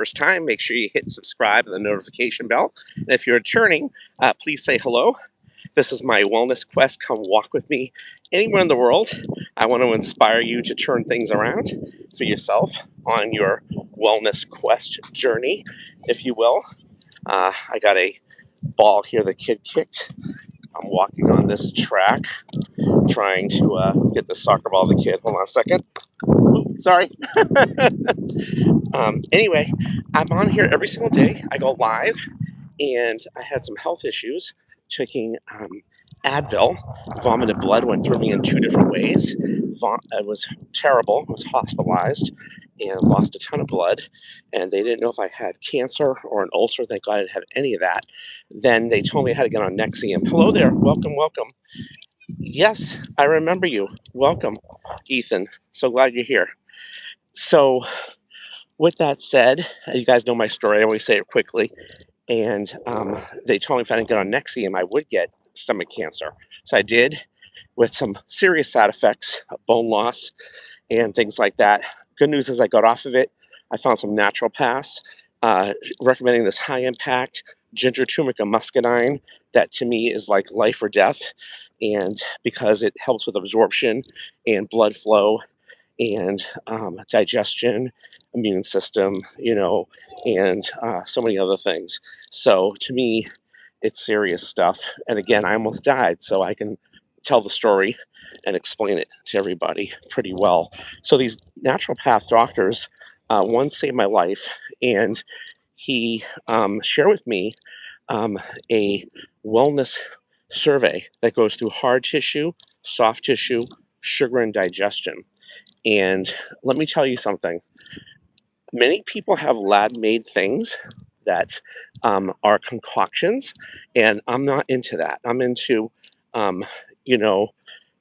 first time, make sure you hit subscribe and the notification bell. And if you're returning, please say hello. This is my wellness quest. Come walk with me anywhere in the world. I want to inspire you to turn things around for yourself on your wellness quest journey, if you will. I got a ball here the kid kicked. I'm walking on this track trying to get the soccer ball to the kid. Hold on a second. Ooh, sorry. Anyway, I'm on here every single day. I go live, and I had some health issues taking Advil. Vomited blood went through me in two different ways. It was terrible. I was hospitalized and lost a ton of blood, and they didn't know if I had cancer or an ulcer. Thank God I didn't have any of that. Then they told me I had to get on Nexium. Hello there. Welcome, welcome. Yes, I remember you. Welcome, Ethan. So glad you're here. So, with that said, you guys know my story. I always say it quickly. And they told me if I didn't get on Nexium, I would get stomach cancer. So I did, with some serious side effects, bone loss, and things like that. Good news is I got off of it. I found some naturopaths recommending this high-impact ginger turmeric and muscadine that to me is like life or death. And because it helps with absorption and blood flow and digestion, immune system, and so many other things. So to me, it's serious stuff. And again, I almost died, so I can tell the story and explain it to everybody pretty well. So these naturopath doctors, one saved my life, and he shared with me a wellness survey that goes through hard tissue, soft tissue, sugar, and digestion. And let me tell you something. Many people have lab-made things that are concoctions, and I'm not into that. I'm into, you know,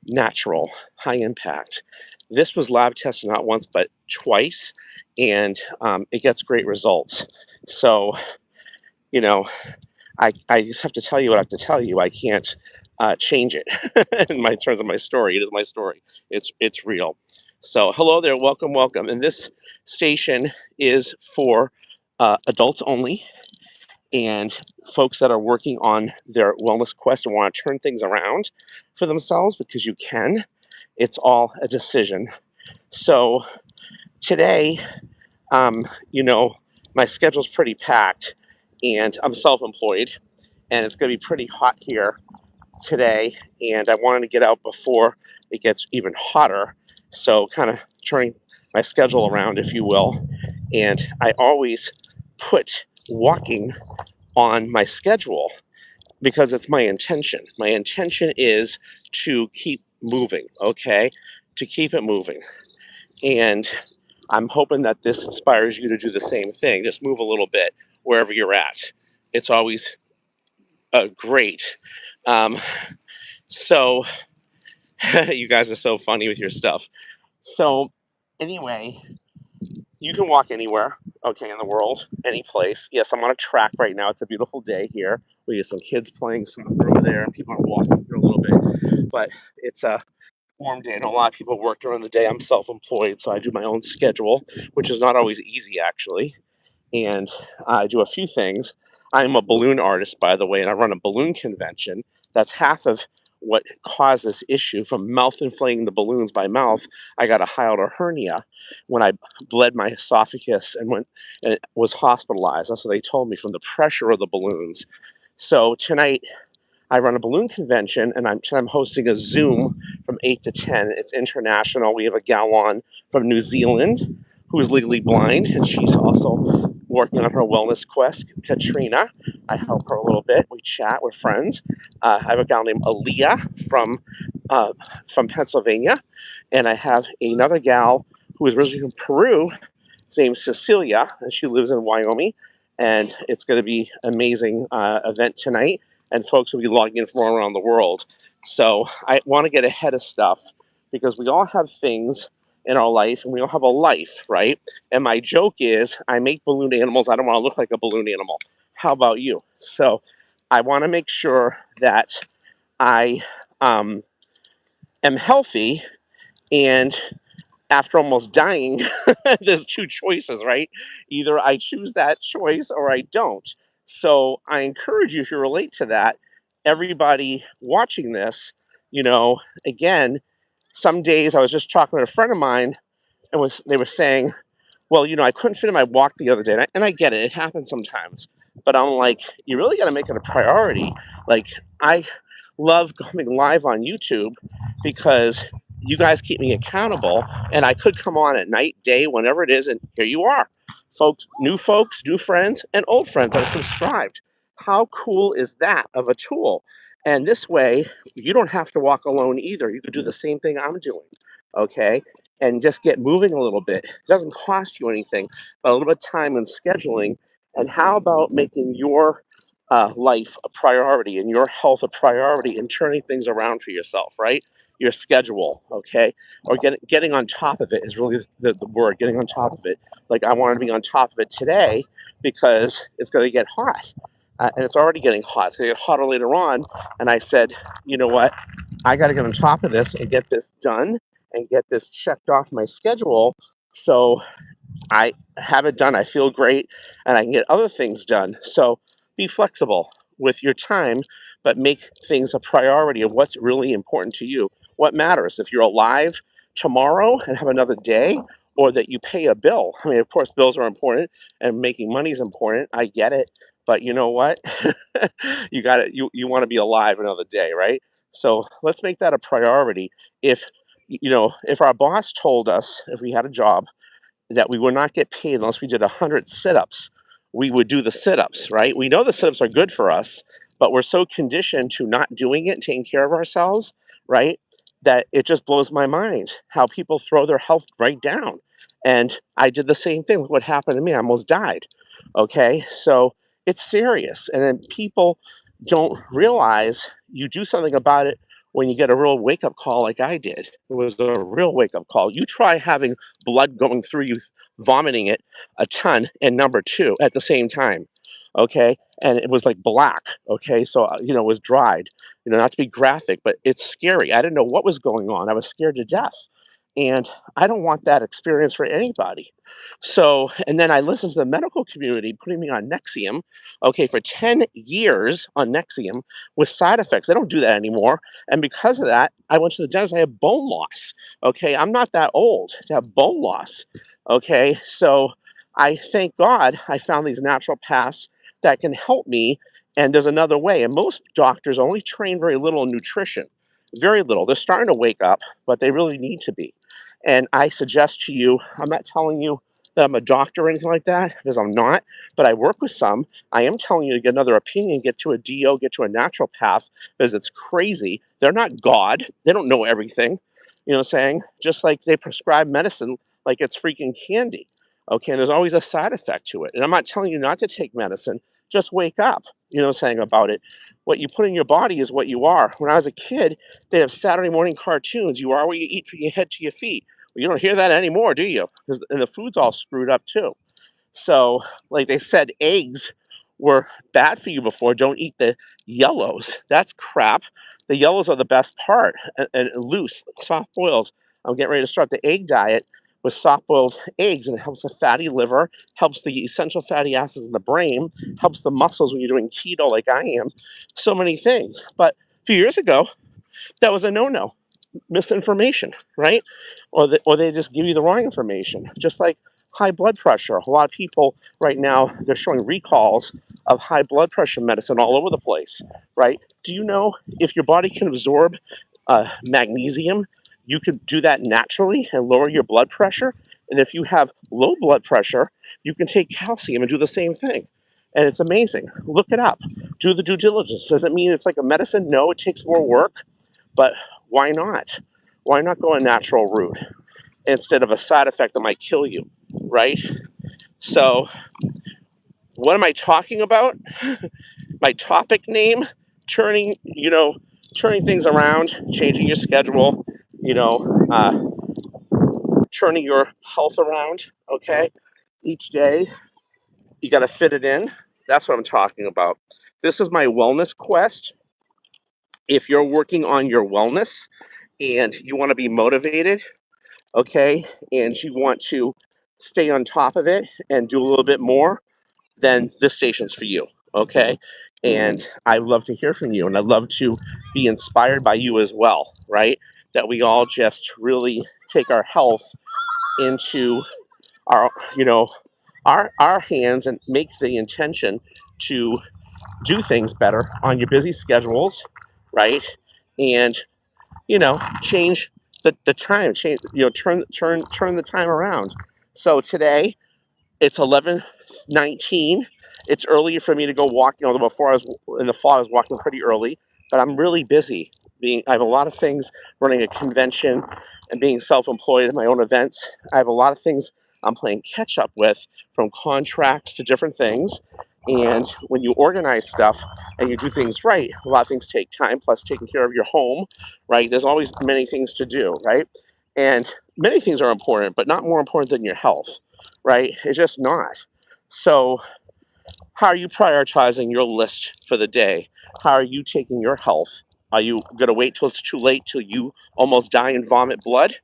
natural, high impact. This was lab tested not once but twice, and it gets great results. So, you know, I just have to tell you what I have to tell you. I can't change it in my terms of my story. It is my story. It's real. So hello there, welcome, welcome. And this station is for adults only and folks that are working on their wellness quest and want to turn things around for themselves because you can. It's all a decision. So today, my schedule's pretty packed and I'm self-employed and it's going to be pretty hot here today, and I wanted to get out before it gets even hotter. So kind of turning my schedule around, if you will. And I always put walking on my schedule because it's my intention. My intention is to keep moving, okay? To keep it moving. And I'm hoping that this inspires you to do the same thing. Just move a little bit wherever you're at. It's always great. So you guys are so funny with your stuff. So anyway, you can walk anywhere, okay, in the world, any place. Yes, I'm on a track right now. It's a beautiful day here. We have some kids playing soccer over there, and people are walking here a little bit. But it's a warm day. I know a lot of people work during the day. I'm self-employed, so I do my own schedule, which is not always easy, actually. And I do a few things. I'm a balloon artist, by the way, and I run a balloon convention. That's half of what caused this issue from mouth inflating the balloons by mouth. I got a hiatal hernia when I bled my esophagus and was hospitalized. That's what they told me from the pressure of the balloons. So tonight I run a balloon convention, and I'm hosting a Zoom from 8 to 10. It's international. We have a gal on from New Zealand who is legally blind, and she's also working on her wellness quest, Katrina. I help her a little bit. We chat. We're friends. I have a gal named Aaliyah from Pennsylvania, and I have another gal who is originally from Peru, named Cecilia, and she lives in Wyoming. And it's going to be an amazing event tonight, and folks will be logging in from all around the world. So I want to get ahead of stuff because we all have things in our life, and we all have a life, right? And my joke is, I make balloon animals. I don't want to look like a balloon animal. How about you? So I want to make sure that I am healthy and after almost dying, there's two choices, right? Either I choose that choice or I don't. So I encourage you, if you relate to that, everybody watching this, you know, again, some days I was just talking with a friend of mine and they were saying, well, I couldn't fit in my walk the other day, and I get it. It happens sometimes. But I'm like, you really got to make it a priority. Like, I love going live on YouTube because you guys keep me accountable, and I could come on at night, day, whenever it is, and here you are. Folks, new friends, and old friends are subscribed. How cool is that of a tool? And this way, you don't have to walk alone either. You could do the same thing I'm doing. Okay, and just get moving a little bit. It doesn't cost you anything, but a little bit of time and scheduling. And how about making your life a priority and your health a priority and turning things around for yourself, right? Your schedule, okay? Or getting on top of it is really the word, getting on top of it. Like I want to be on top of it today because it's going to get hot. And it's already getting hot. It's going to get hotter later on. And I said, you know what? I got to get on top of this and get this done and get this checked off my schedule so I have it done. I feel great and I can get other things done. So be flexible with your time, but make things a priority of what's really important to you. What matters if you're alive tomorrow and have another day, or that you pay a bill. I mean, of course, bills are important and making money is important. I get it. But you know what? You got it. You want to be alive another day, right? So let's make that a priority. If our boss told us, if we had a job, that we would not get paid unless we did 100 sit-ups, we would do the sit-ups, right? We know the sit-ups are good for us, but we're so conditioned to not doing it and taking care of ourselves, right? That it just blows my mind how people throw their health right down. And I did the same thing. Look what happened to me. I almost died. Okay. So it's serious. And then people don't realize you do something about it when you get a real wake up call like I did. It was a real wake up call. You try having blood going through you, vomiting it a ton, and number two at the same time. Okay. And it was like black. Okay. So, it was dried, not to be graphic, but it's scary. I didn't know what was going on. I was scared to death. And I don't want that experience for anybody. So, and then I listened to the medical community putting me on Nexium, okay, for 10 years on Nexium with side effects. They don't do that anymore. And because of that, I went to the dentist. I have bone loss. Okay. I'm not that old to have bone loss. Okay. So I thank God I found these natural paths that can help me. And there's another way. And most doctors only train very little in nutrition, very little. They're starting to wake up, but they really need to be. And I suggest to you, I'm not telling you that I'm a doctor or anything like that, because I'm not, but I work with some. I am telling you to get another opinion, get to a DO, get to a naturopath, because it's crazy. They're not God. They don't know everything. You know what I'm saying? Just like they prescribe medicine like it's freaking candy. Okay, and there's always a side effect to it. And I'm not telling you not to take medicine. Just wake up, you know what I'm saying, about it. What you put in your body is what you are. When I was a kid, they have Saturday morning cartoons. You are what you eat from your head to your feet. Well, you don't hear that anymore, do you? And the food's all screwed up too. So, like they said, eggs were bad for you before. Don't eat the yellows. That's crap. The yellows are the best part. And loose, soft boiled. I'm getting ready to start the egg diet with soft boiled eggs, and it helps the fatty liver, helps the essential fatty acids in the brain, helps the muscles when you're doing keto like I am. So many things. But a few years ago, that was a no-no, misinformation, right? Or they just give you the wrong information. Just like high blood pressure. A lot of people right now, they're showing recalls of high blood pressure medicine all over the place, right? Do you know if your body can absorb magnesium, you can do that naturally and lower your blood pressure? And if you have low blood pressure, you can take calcium and do the same thing. And it's amazing. Look it up. Do the due diligence. Does it mean it's like a medicine? No, it takes more work. But why not? Why not go a natural route instead of a side effect that might kill you, right? So, what am I talking about? My topic name: turning, turning things around, changing your schedule, you know, uh, turning your health around. Okay, each day you got to fit it in. That's what I'm talking about. This is my wellness quest. If you're working on your wellness and you want to be motivated, okay, and you want to stay on top of it and do a little bit more, then this station's for you, okay? And I love to hear from you, and I love to be inspired by you as well, right? That we all just really take our health into our, our hands and make the intention to do things better on your busy schedules, right? And change the time, change, turn the time around. So today it's 11:19. It's early for me to go walk. Before I was in the fall, I was walking pretty early, but I'm really busy. I have a lot of things, running a convention and being self-employed in my own events. I have a lot of things I'm playing catch up with, from contracts to different things. And when you organize stuff and you do things right, a lot of things take time. Plus, taking care of your home, right? There's always many things to do, right? And many things are important, but not more important than your health, right? It's just not. So, how are you prioritizing your list for the day? How are you taking your health? Are you going to wait till it's too late, till you almost die and vomit blood?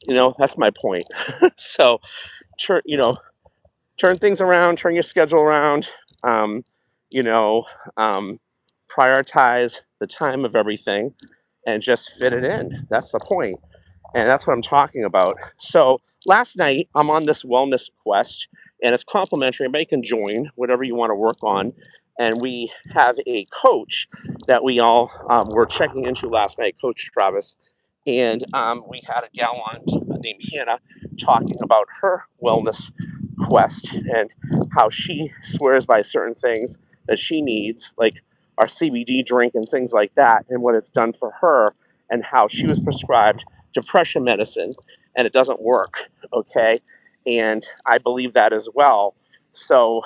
That's my point. So, turn, you know, turn things around, turn your schedule around, um, you know, um, prioritize the time of everything and just fit it in. That's the point. And that's what I'm talking about. So last night, I'm on this wellness quest, and it's complimentary. Anybody can join whatever you want to work on. And we have a coach that we all were checking into last night, Coach Travis. And we had a gal on named Hannah talking about her wellness quest and how she swears by certain things that she needs, like our CBD drink and things like that, and what it's done for her, and how she was prescribed depression medicine and it doesn't work, okay? And I believe that as well. So,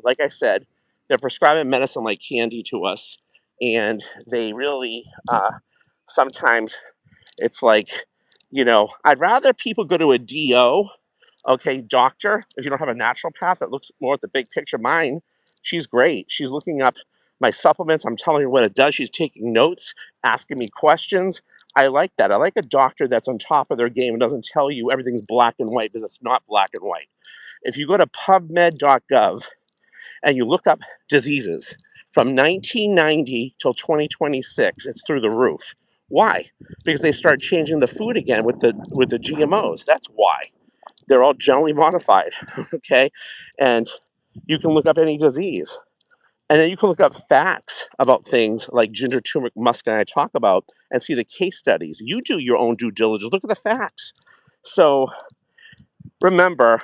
like I said, they're prescribing medicine like candy to us, and they really sometimes it's like, I'd rather people go to a DO, okay, doctor, if you don't have a naturopath that looks more at the big picture. Mine, she's great. She's looking up my supplements. I'm telling her what it does. She's taking notes, asking me questions. I like that. I like a doctor that's on top of their game and doesn't tell you everything's black and white, because it's not black and white. If you go to pubmed.gov and you look up diseases from 1990 till 2026, it's through the roof. Why? Because they start changing the food again with the GMOs. That's why. They're all generally modified, okay? And you can look up any disease. And then you can look up facts about things like ginger, turmeric, musk, and I talk about, and see the case studies. You do your own due diligence. Look at the facts. So remember,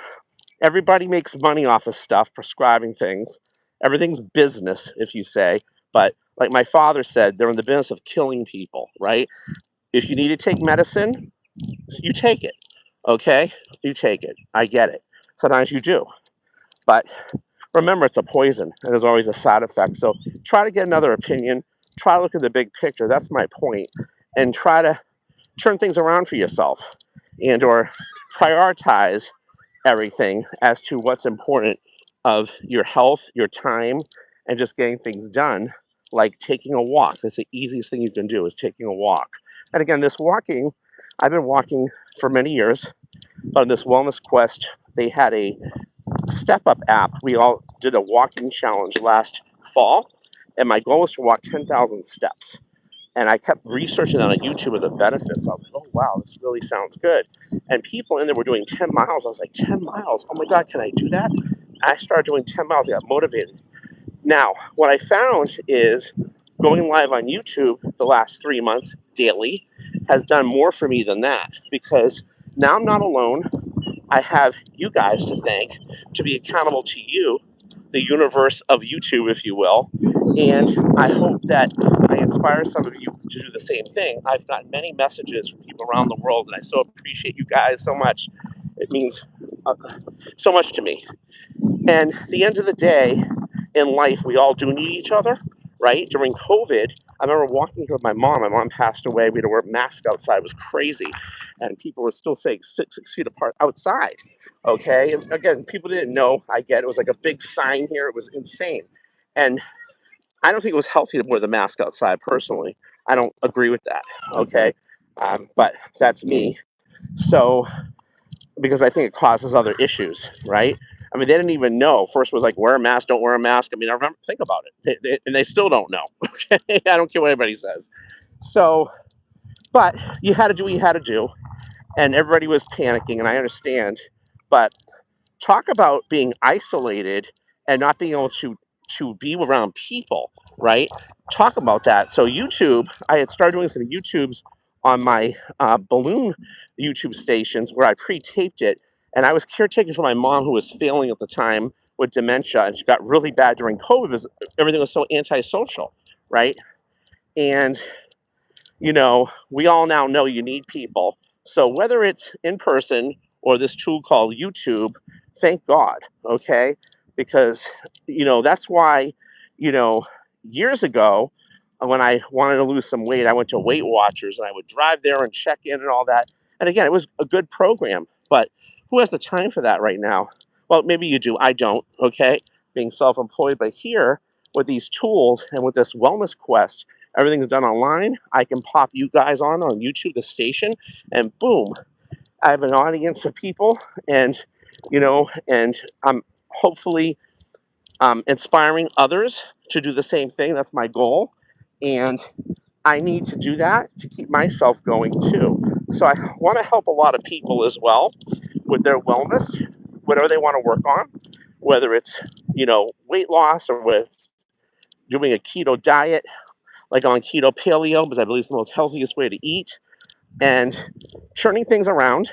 everybody makes money off of stuff, prescribing things. Everything's business, if you say. But like my father said, they're in the business of killing people, right? If you need to take medicine, you take it, okay? You take it. I get it. Sometimes you do. But remember, it's a poison, and there's always a side effect. So try to get another opinion. Try to look at the big picture. That's my point. And try to turn things around for yourself, and or prioritize everything as to what's important of your health, your time, and just getting things done, like taking a walk. That's the easiest thing you can do, is taking a walk. And again, this walking, I've been walking for many years, but on this wellness quest, they had a Step Up app. We all did a walking challenge last fall, and my goal was to walk 10,000 steps. And I kept researching on YouTube of the benefits. I was like, oh, wow, this really sounds good. And people in there were doing 10 miles. I was like, 10 miles? Oh my God, can I do that? I started doing 10 miles. I got motivated. Now, what I found is going live on YouTube the last 3 months daily has done more for me than that, because now I'm not alone. I have you guys to thank, to be accountable to you, the universe of YouTube, if you will. And I hope that I inspire some of you to do the same thing. I've gotten many messages from people around the world, and I so appreciate you guys so much. It means so much to me. And at the end of the day, in life, we all do need each other, right? During COVID, I remember walking here with my mom. My mom passed away. We had to wear masks outside. It was crazy. And people were still saying 6 feet apart outside. Okay. And again, people didn't know. I get it. It was like a big sign here. It was insane. And I don't think it was healthy to wear the mask outside personally. I don't agree with that. Okay. But that's me. So, because I think it causes other issues, right? I mean, they didn't even know. First was like, wear a mask, don't wear a mask. I mean, I remember, think about it. And they still don't know. Okay. I don't care what anybody says. So, but you had to do what you had to do. And everybody was panicking, and I understand. But talk about being isolated and not being able to be around people, right? Talk about that. So YouTube, I had started doing some YouTubes on my balloon YouTube stations where I pre-taped it, and I was caretaking for my mom who was failing at the time with dementia, and she got really bad during COVID because everything was so antisocial, right? And we all now know you need people. So whether it's in person or this tool called YouTube, thank God, okay? Because, that's why, you know, years ago, when I wanted to lose some weight, I went to Weight Watchers and I would drive there and check in and all that. And again, it was a good program, but who has the time for that right now? Well, maybe you do. I don't, okay? Being self employed. But here, with these tools and with this wellness quest, everything's done online. I can pop you guys on YouTube, the station, and boom, I have an audience of people, and and I'm hopefully inspiring others to do the same thing. That's my goal, and I need to do that to keep myself going too. So I want to help a lot of people as well with their wellness, whatever they want to work on, whether it's weight loss or with doing a keto diet like on keto paleo, because I believe it's the most healthiest way to eat, and turning things around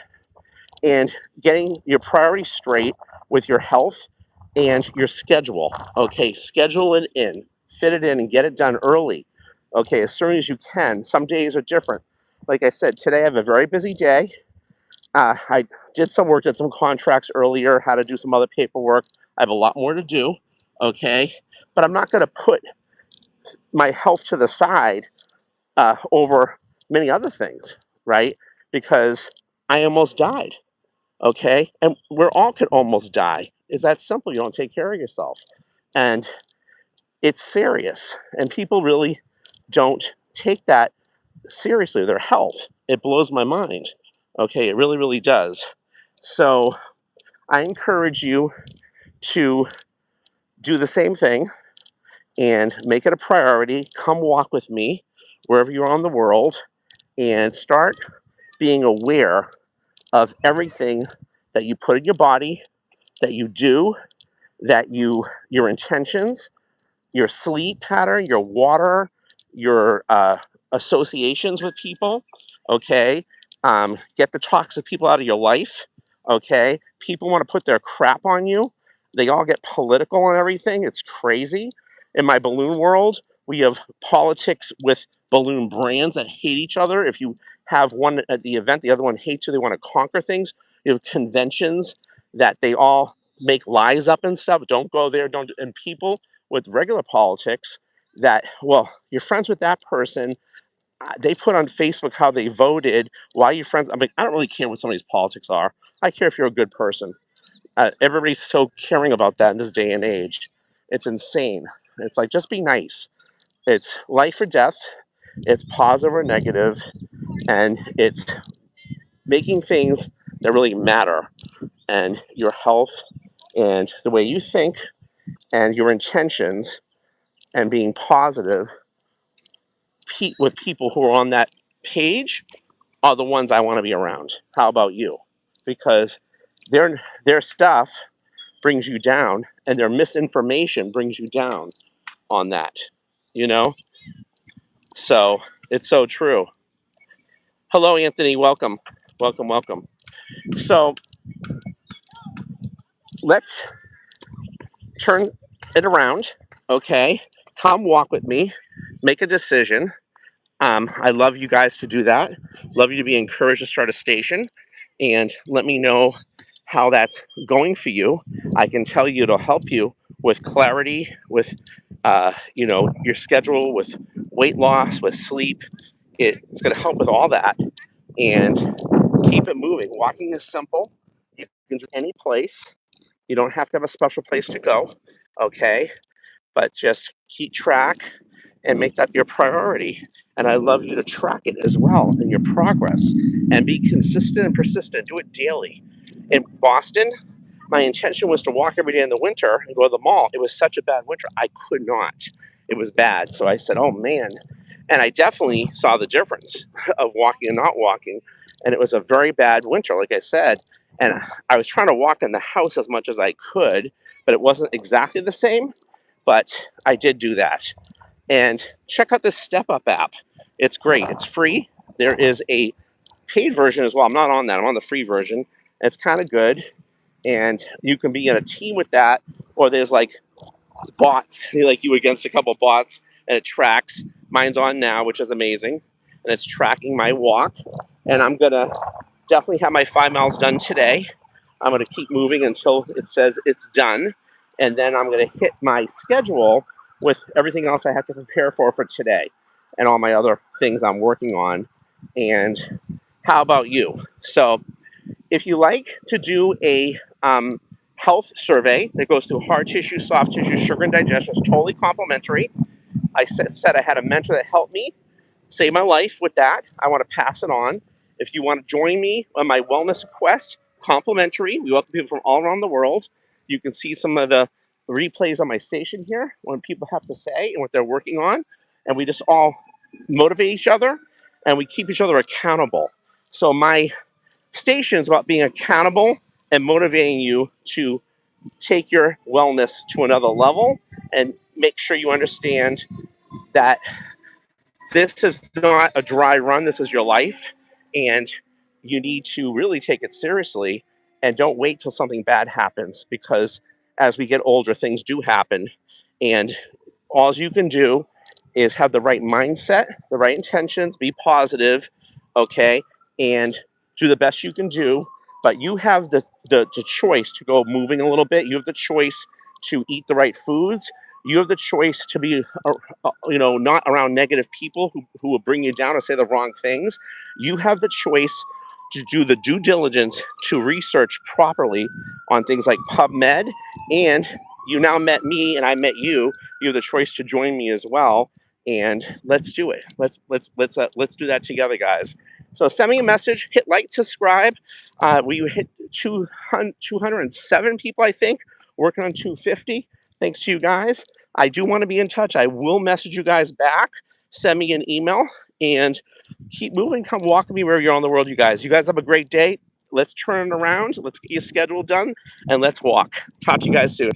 and getting your priorities straight with your health and your schedule. Okay, schedule it in, fit it in, and get it done early. Okay, as soon as you can. Some days are different. Like I said, today I have a very busy day. I did some work, did some contracts earlier, had to do some other paperwork. I have a lot more to do. Okay, but I'm not going to put my health to the side over many other things, right? Because I almost died, okay? And we're all could almost die. It's that simple. You don't take care of yourself. And it's serious. And people really don't take that seriously, their health. It blows my mind. Okay, it really, really does. So I encourage you to do the same thing and make it a priority. Come walk with me wherever you are in the world and start being aware of everything that you put in your body, that you do, your intentions, your sleep pattern, your water, your associations with people. Okay, get the toxic people out of your life. Okay, people want to put their crap on you. They all get political and everything. It's crazy. In my balloon world, we have politics with balloon brands that hate each other. If you have one at the event, the other one hates you. They want to conquer things. You have conventions that they all make lies up and stuff. Don't go there. Don't. And people with regular politics that, well, you're friends with that person. They put on Facebook how they voted. Why are you friends? I mean, I don't really care what somebody's politics are. I care if you're a good person. Everybody's so caring about that in this day and age. It's insane. It's like, just be nice. It's life or death. It's positive or negative, and it's making things that really matter. And your health and the way you think and your intentions and being positive with people who are on that page are the ones I want to be around. How about you? Because their stuff brings you down, and their misinformation brings you down on that. You know, so it's so true. Hello, Anthony. Welcome, welcome, welcome. So let's turn it around. Okay, come walk with me. Make a decision. I love you guys to do that. Love you to be encouraged to start a station, and let me know how that's going for you. I can tell you it'll help you with clarity, with your schedule, with weight loss, with sleep. It's going to help with all that, and keep it moving. Walking is simple. You can do any place. You don't have to have a special place to go. Okay, but just keep track and make that your priority. And I love you to track it as well in your progress and be consistent and persistent. Do it daily. In Boston, my intention was to walk every day in the winter and go to the mall. It was such a bad winter, I could not. It was bad. So I said, oh man. And I definitely saw the difference of walking and not walking. And it was a very bad winter, like I said. And I was trying to walk in the house as much as I could, but it wasn't exactly the same. But I did do that. And check out this Step Up app. It's great. It's free. There is a paid version as well. I'm not on that. I'm on the free version. It's kind of good. And you can be in a team with that, or there's like bots, like you against a couple bots, and it tracks. Mine's on now, which is amazing, and it's tracking my walk. And I'm gonna definitely have my 5 miles done today. I'm gonna keep moving until it says it's done, and then I'm gonna hit my schedule with everything else I have to prepare for today, and all my other things I'm working on. And how about you? So if you like to do a health survey that goes through hard tissue, soft tissue, sugar, and digestion, it's totally complimentary. I said I had a mentor that helped me save my life with that. I want to pass it on. If you want to join me on my wellness quest, complimentary. We welcome people from all around the world. You can see some of the replays on my station here, what people have to say and what they're working on. And we just all motivate each other and we keep each other accountable. So my station is about being accountable and motivating you to take your wellness to another level and make sure you understand that this is not a dry run. This is your life. And you need to really take it seriously and don't wait till something bad happens, because as we get older, things do happen. And all you can do is have the right mindset, the right intentions, be positive, okay, and do the best you can do. But you have the choice to go moving a little bit. You have the choice to eat the right foods. You have the choice to be, not around negative people who will bring you down or say the wrong things. You have the choice to do the due diligence to research properly on things like PubMed. And you now met me and I met you. You have the choice to join me as well. And let's do it. Let's do that together, guys. So send me a message, hit like, subscribe. We hit 207 people, I think, working on 250. Thanks to you guys. I do want to be in touch. I will message you guys back. Send me an email and keep moving. Come walk with me wherever you're on the world, you guys. You guys have a great day. Let's turn it around. Let's get your schedule done and let's walk. Talk to you guys soon.